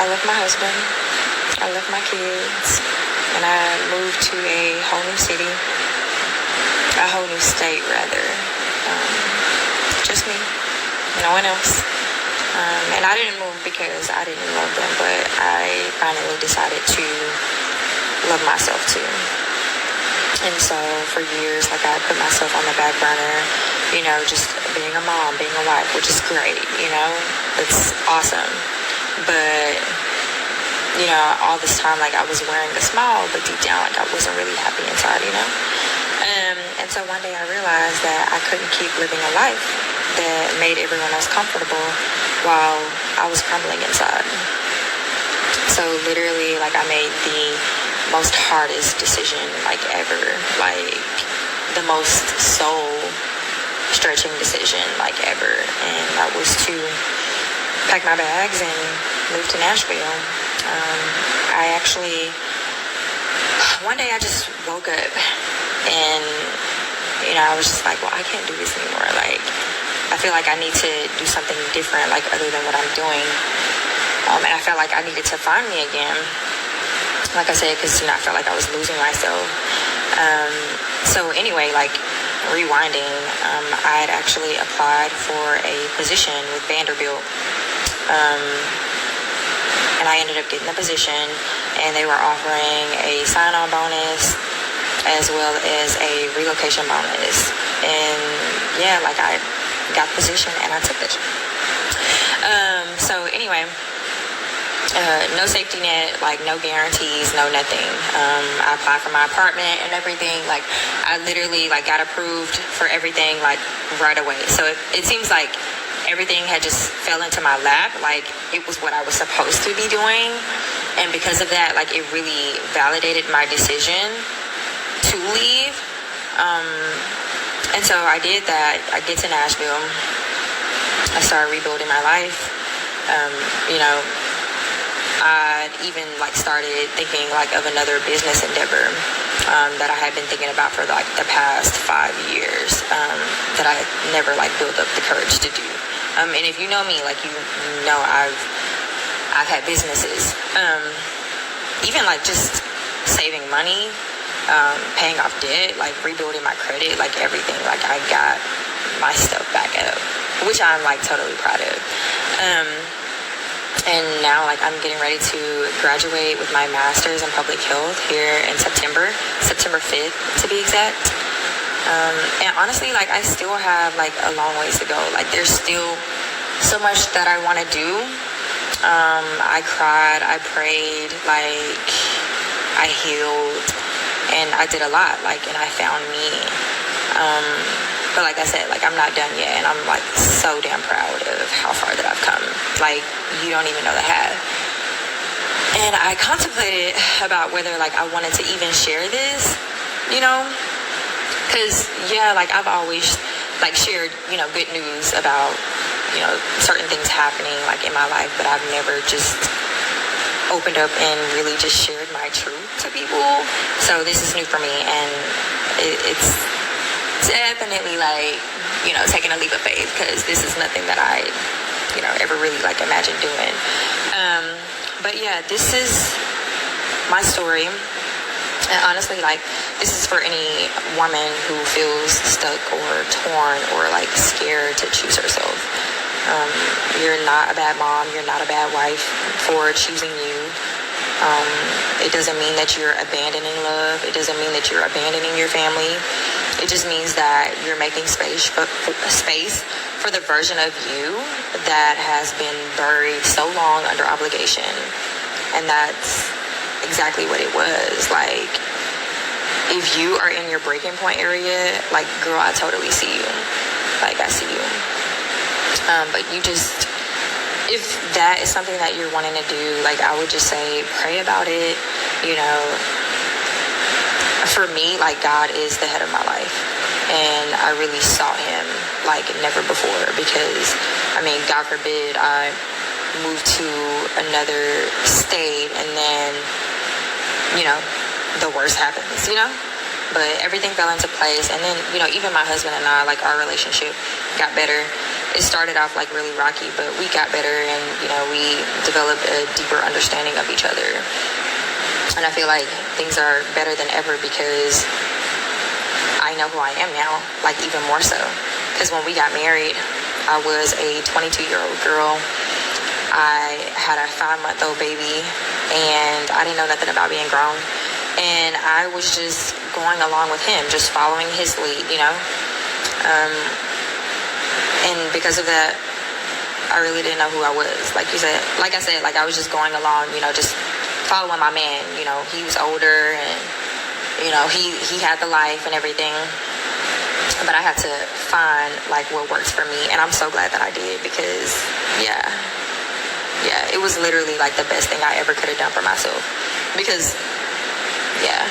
I left my husband, I left my kids, and I moved to a whole new city, a whole new state rather. Just me, no one else. And I didn't move because I didn't love them, but I finally decided to love myself too. And so for years, like, I put myself on the back burner, you know, just being a mom, being a wife, which is great, you know, it's awesome. But, you know, all this time, like, I was wearing a smile, but deep down, like, I wasn't really happy inside, you know. And so one day I realized that I couldn't keep living a life that made everyone else comfortable while I was crumbling inside. So literally, like, I made the most hardest decision, like, ever, like, the most soul stretching decision, like, ever, and that was to pack my bags and move to Nashville. I actually, one day I just woke up and, you know, I was just like, well, I can't do this anymore. Like, I feel like I need to do something different, like, other than what I'm doing. And I felt like I needed to find me again. Like I said, because, you know, I felt like I was losing myself. So anyway, like, rewinding, I had actually applied for a position with Vanderbilt. And I ended up getting the position, and they were offering a sign-on bonus as well as a relocation bonus. And yeah, like, I got the position and I took it. So anyway, no safety net, like, no guarantees, no nothing. I applied for my apartment and everything. Like, I literally, like, got approved for everything, like, right away. So it seems like everything had just fell into my lap. Like, it was what I was supposed to be doing. And because of that, like, it really validated my decision to leave. And so I did that. I get to Nashville. I started rebuilding my life. You know, I even, like, started thinking, like, of another business endeavor that I had been thinking about for, like, the past 5 years that I never, like, built up the courage to do. And if you know me, like, you know I've had businesses. Even, like, just saving money, paying off debt, like, rebuilding my credit, like, everything. Like, I got my stuff back up, which I'm, like, totally proud of. And now, like, I'm getting ready to graduate with my master's in public health here in September 5th, to be exact. And honestly, like, I still have, like, a long ways to go. Like, there's still so much that I want to do. I cried, I prayed, like, I healed, and I did a lot, like, and I found me. But like I said, like, I'm not done yet, and I'm, like, so damn proud of how far that I've come. Like, you don't even know the half. And I contemplated about whether, like, I wanted to even share this, you know, because, yeah, like, I've always, like, shared, you know, good news about, you know, certain things happening, like, in my life, but I've never just opened up and really just shared my truth to people. So this is new for me, and it's definitely, like, you know, taking a leap of faith, because this is nothing that I, you know, ever really, like, imagined doing. But yeah, this is my story. And honestly, like, this is for any woman who feels stuck or torn or, like, scared to choose herself. You're not a bad mom. You're not a bad wife for choosing you. It doesn't mean that you're abandoning love. It doesn't mean that you're abandoning your family. It just means that you're making space for the version of you that has been buried so long under obligation. And that's exactly what it was. Like, if you are in your breaking point area, like, girl, I totally see you. Like, I see you. But you just, if that is something that you're wanting to do, like, I would just say, pray about it. You know, for me, like, God is the head of my life, and I really sought him like never before, because, I mean, God forbid I move to another state and then, you know, the worst happens, you know? but everything fell into place. And then, you know, even my husband and I, like, our relationship got better. It started off like really rocky, but we got better, and, you know, we developed a deeper understanding of each other. And I feel like things are better than ever because I know who I am now, like, even more so. Because when we got married, I was a 22-year-old girl. I had a 5-month-old baby, and I didn't know nothing about being grown. And I was just going along with him, just following his lead, you know. And because of that, I really didn't know who I was. Like I said, like, I was just going along, you know, just following my man. You know, he was older, and, you know, he had the life and everything. But I had to find, like, what works for me. And I'm so glad that I did, because, yeah, it was literally, like, the best thing I ever could have done for myself. Because, yeah.